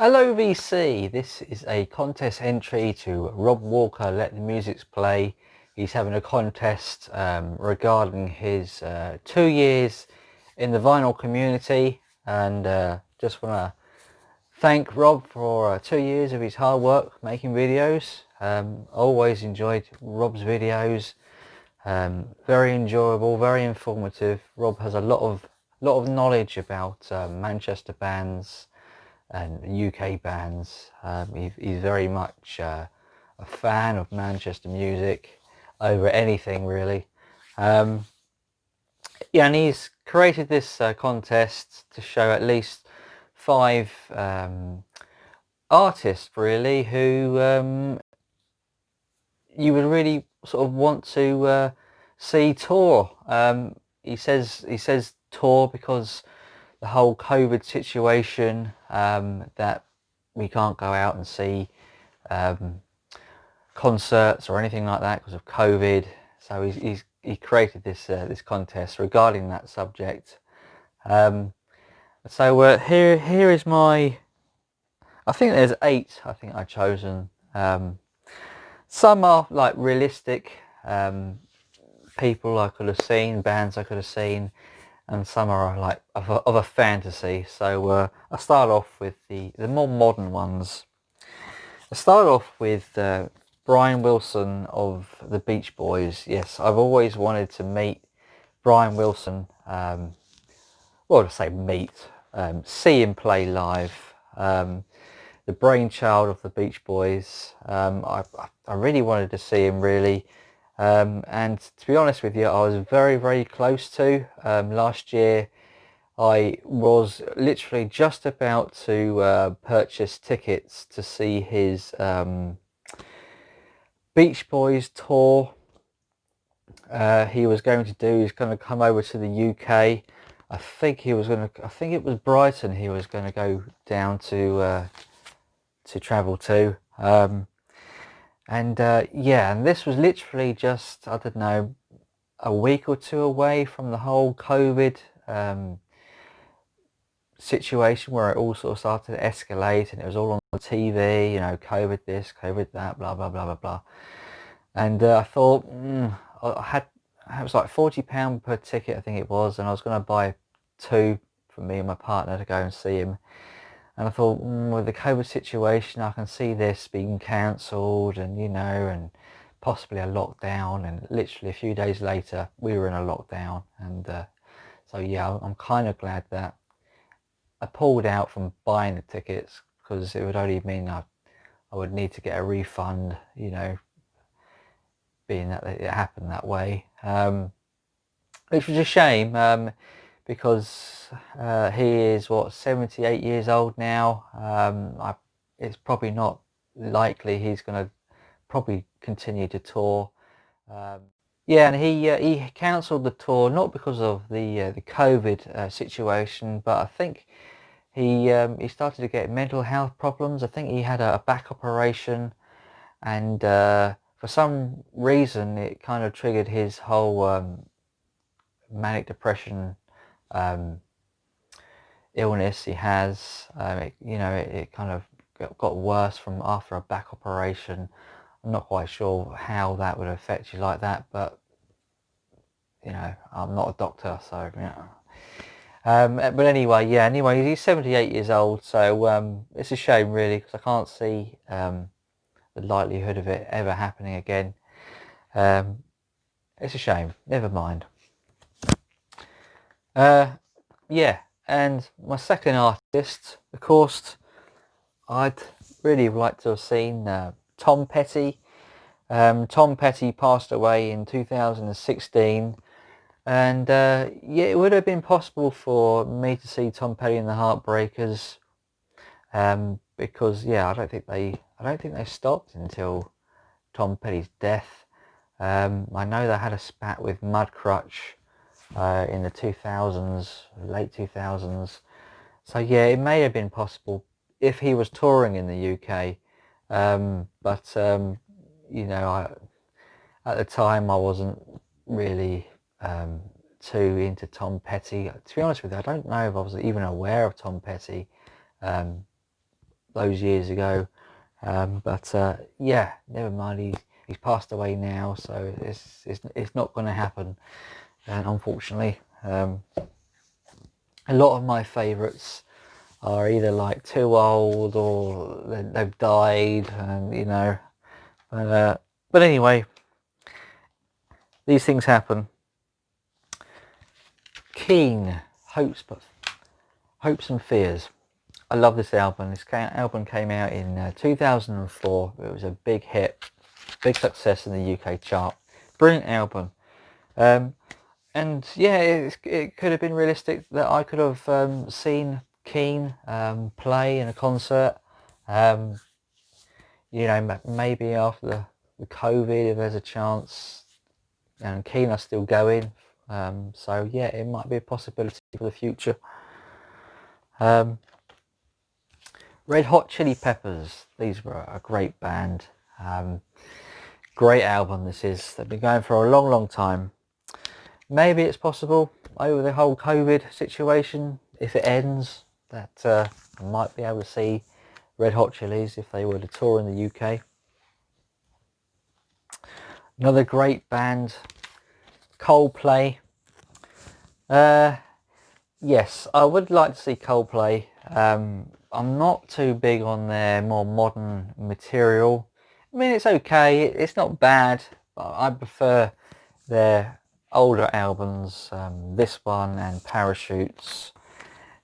Hello VC, this is a contest entry to Rob Walker Let the Music Play. He's having a contest regarding his 2 years in the vinyl community, and just want to thank Rob for 2 years of his hard work making videos. Always enjoyed Rob's videos, very enjoyable, very informative. Rob has a lot of knowledge about Manchester bands and UK bands. He's very much a fan of Manchester music over anything really. Yeah, and he's created this contest to show at least 5 artists really who you would really sort of want to see tour. He says tour because the whole COVID situation, that we can't go out and see concerts or anything like that because of COVID. So he created this contest regarding that subject. So here is my. I think there's 8. I think I've chosen. Some are like realistic people I could have seen, bands I could have seen, and some are like of a fantasy. So I start off with the more modern ones. I start off with Brian Wilson of the Beach Boys. Yes, I've always wanted to meet Brian Wilson. Well, to say meet, see him play live. The brainchild of the Beach Boys. I really wanted to see him really. And to be honest with you, I was very close to. Last year I was literally just about to purchase tickets to see his Beach Boys tour. He was going to come over to the UK. I think it was Brighton he was going to go down to travel to. And this was literally just, I don't know, a week or 2 away from the whole COVID situation where it all sort of started to escalate, and it was all on the TV, you know, COVID this, COVID that, blah blah blah blah blah. And I thought, it was like £40 per ticket, I think it was, and I was going to buy 2 for me and my partner to go and see him. And I thought, with the COVID situation, I can see this being cancelled, and you know, and possibly a lockdown. And literally a few days later, we were in a lockdown. And so yeah, I'm kind of glad that I pulled out from buying the tickets, because it would only mean I would need to get a refund, you know, being that it happened that way. Which was a shame. Because he is 78 years old now. It's probably not likely he's going to probably continue to tour. Yeah, and he cancelled the tour not because of the COVID situation, but I think he started to get mental health problems. I think he had a back operation, and for some reason it kind of triggered his whole manic depression illness he has. It kind of got worse from after a back operation. I'm not quite sure how that would affect you like that, but you know, I'm not a doctor, so you know. But anyway, he's 78 years old, so it's a shame really, because I can't see the likelihood of it ever happening again. It's a shame. Never mind. Yeah, and my second artist, of course, I'd really like to have seen Tom Petty. Tom Petty passed away in 2016, and yeah, it would have been possible for me to see Tom Petty and the Heartbreakers, because yeah, I don't think they stopped until Tom Petty's death. I know they had a spat with Mudcrutch in the 2000s, late 2000s. So yeah, it may have been possible if he was touring in the UK. But you know, at the time I wasn't really too into Tom Petty. To be honest with you, I don't know if I was even aware of Tom Petty. those years ago. But yeah, never mind. He's passed away now, so it's not going to happen, unfortunately. A lot of my favourites are either like too old or they've died, and you know. But anyway, these things happen. Keane, Hopes and Fears. I love this album. This album came out in 2004. It was a big hit, big success in the UK chart. Brilliant album. And yeah, it could have been realistic that I could have seen Keane play in a concert. You know, maybe after the COVID, if there's a chance. And Keane are still going. So yeah, it might be a possibility for the future. Red Hot Chili Peppers. These were a great band. Great album this is. They've been going for a long, long time. Maybe it's possible over the whole COVID situation, if it ends, that I might be able to see Red Hot Chilies if they were to tour in the UK. Another great band, Coldplay. Yes, I would like to see Coldplay. I'm not too big on their more modern material. I mean, it's okay, it's not bad, but I prefer their older albums, this one and Parachutes,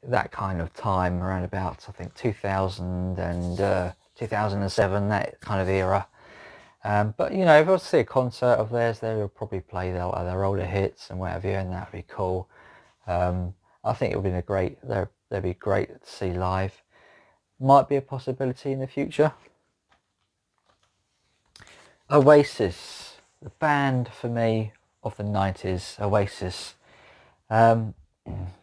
that kind of time, around about I think 2000 and 2007, that kind of era. But you know, if I was to see a concert of theirs, they would probably play their older hits and whatever, and that'd be cool. I think it would be they'd be great to see live. Might be a possibility in the future. Oasis, the band for me of the 90s, Oasis.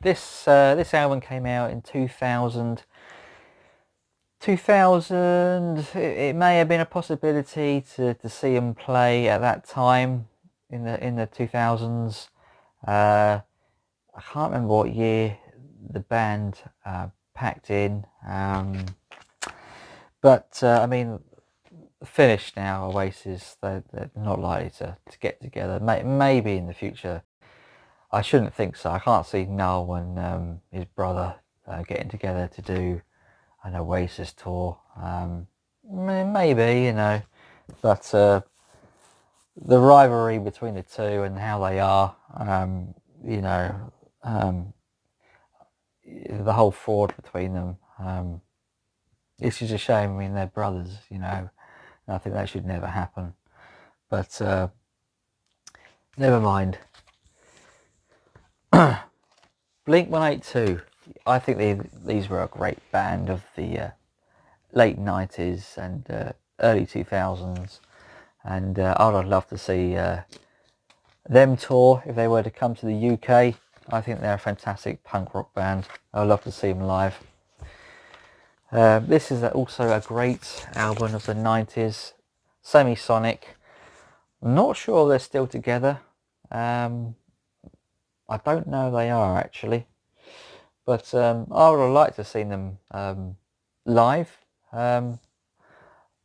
This album came out in 2000. 2000, it may have been a possibility to see them play at that time in the 2000s. I can't remember what year the band packed in, but I mean, finished now. Oasis, they're not likely to get together. Maybe in the future. I shouldn't think so. I can't see Noel and his brother getting together to do an Oasis tour. Maybe, you know, but the rivalry between the two and how they are, you know, the whole fraud between them, it's just a shame. I mean, they're brothers, you know, and I think that should never happen. But never mind. Blink-182. I think these were a great band of the late 90s and early 2000s, and I'd love to see them tour if they were to come to the UK. I think they're a fantastic punk rock band. I'd love to see them live. This is also a great album of the 90s, Semisonic. I'm not sure they're still together. I don't know if they are actually, but I would have liked to have seen them live.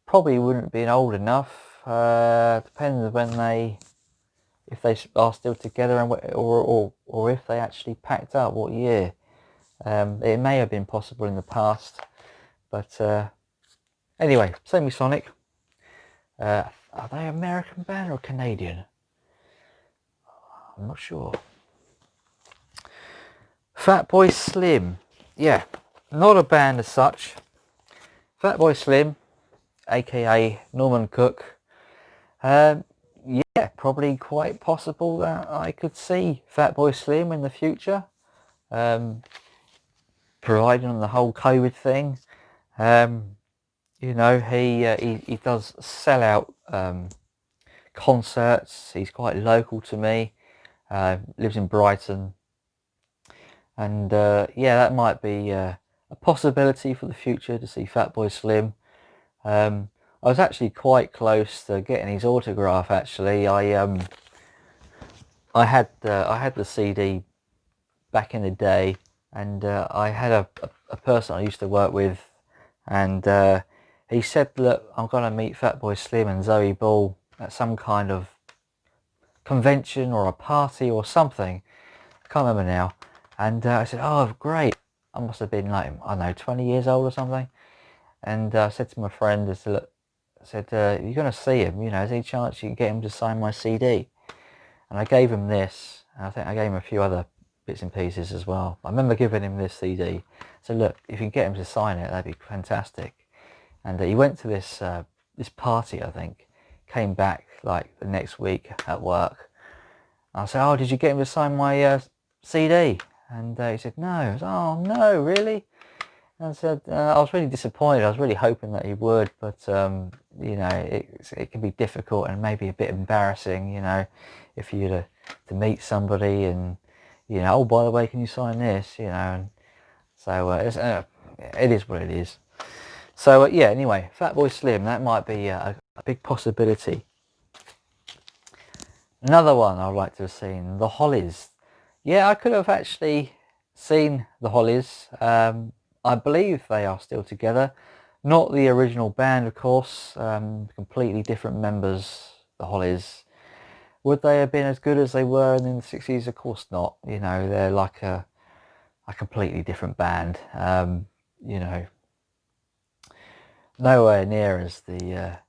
Probably wouldn't be old enough. Depends when if they are still together, and or if they actually packed up, what year. It may have been possible in the past, but anyway, Semisonic. Are they American band or Canadian? I'm not sure. Fatboy Slim. Yeah, not a band as such. Fatboy Slim, aka Norman Cook. Yeah, probably quite possible that I could see Fatboy Slim in the future, providing on the whole COVID thing. You know, he does sell out concerts. He's quite local to me. Lives in Brighton, and yeah, that might be a possibility for the future to see Fatboy Slim. I was actually quite close to getting his autograph. Actually, I had the CD back in the day, and I had a person I used to work with and he said, look, I'm going to meet Fatboy Slim and Zoe Ball at some kind of convention or a party or something. I can't remember now. And I said, oh, great. I must have been like, I don't know, 20 years old or something. And I said to my friend, I said, look, you're going to see him, is there any chance you can get him to sign my CD? And I gave him this, and I think I gave him a few other bits and pieces as well. I remember giving him this CD. So look, if you can get him to sign it, that'd be fantastic. And he went to this this party, I think, came back like the next week at work. And I said, oh, did you get him to sign my CD? And he said, no. I said, oh, no, really? And I said, I was really disappointed. I was really hoping that he would, but, it can be difficult and maybe a bit embarrassing, if you were to meet somebody and, oh, by the way, can you sign this, and so it is what it is. So, yeah, anyway, Fatboy Slim, that might be a big possibility. Another one I'd like to have seen, the Hollies. Yeah, I could have actually seen the Hollies. I believe they are still together. Not the original band, of course. Completely different members, the Hollies. Would they have been as good as they were in the 60s? Of course not. They're like a completely different band. Nowhere near as the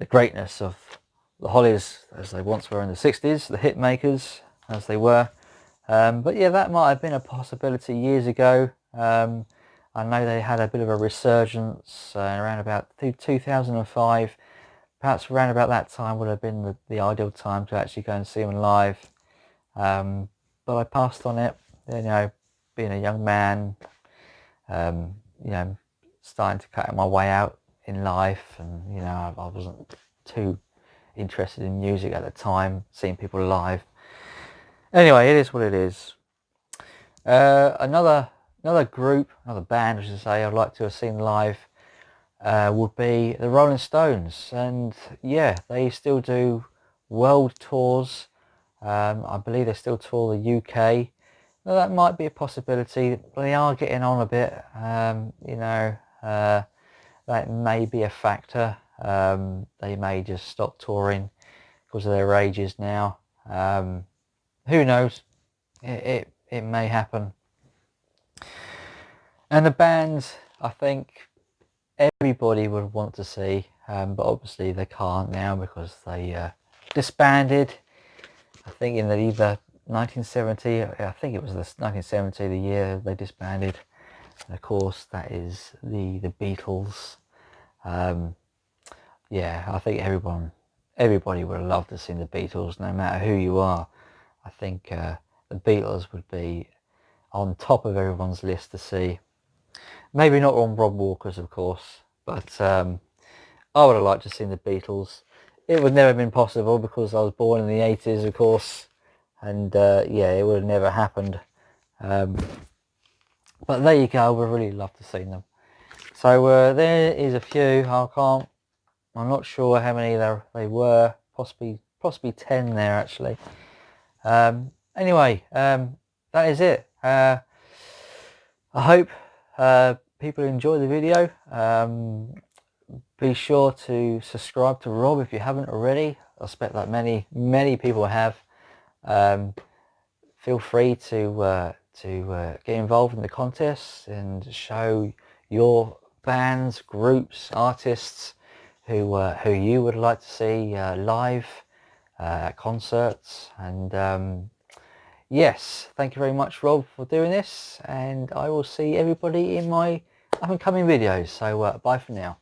greatness of the Hollies as they once were in the 60s, the hit makers as they were. But yeah, that might have been a possibility years ago. I know they had a bit of a resurgence around about 2005. Perhaps around about that time would have been the ideal time to actually go and see them live. But I passed on it, being a young man, starting to cut my way out in life, and I wasn't too interested in music at the time, seeing people live. Anyway, it is what it is. Another group, another band, I should say, I'd like to have seen live would be the Rolling Stones. And yeah, they still do world tours. I believe they still tour the UK. Now, that might be a possibility. They are getting on a bit. That may be a factor. They may just stop touring because of their ages now. Who knows? It may happen. And the bands, I think everybody would want to see, but obviously they can't now because they disbanded. I think in either 1970, I think it was the 1970, the year they disbanded. And of course, that is the Beatles. Yeah, I think everybody would have loved to see the Beatles, no matter who you are. I think the Beatles would be on top of everyone's list to see. Maybe not on Rob Walker's, of course, but I would have liked to see the Beatles. It would never have been possible because I was born in the 80s, of course, and yeah, it would have never happened. But there you go, I would really love to see them. So there is a few. I'm not sure how many they were. Possibly 10 there actually. Anyway, that is it. I hope people enjoy the video. Be sure to subscribe to Rob if you haven't already. I expect that many people have. Feel free to get involved in the contests and show your bands, groups, artists who you would like to see live at concerts. And yes, thank you very much, Rob, for doing this, and I will see everybody in my up and coming videos. So bye for now.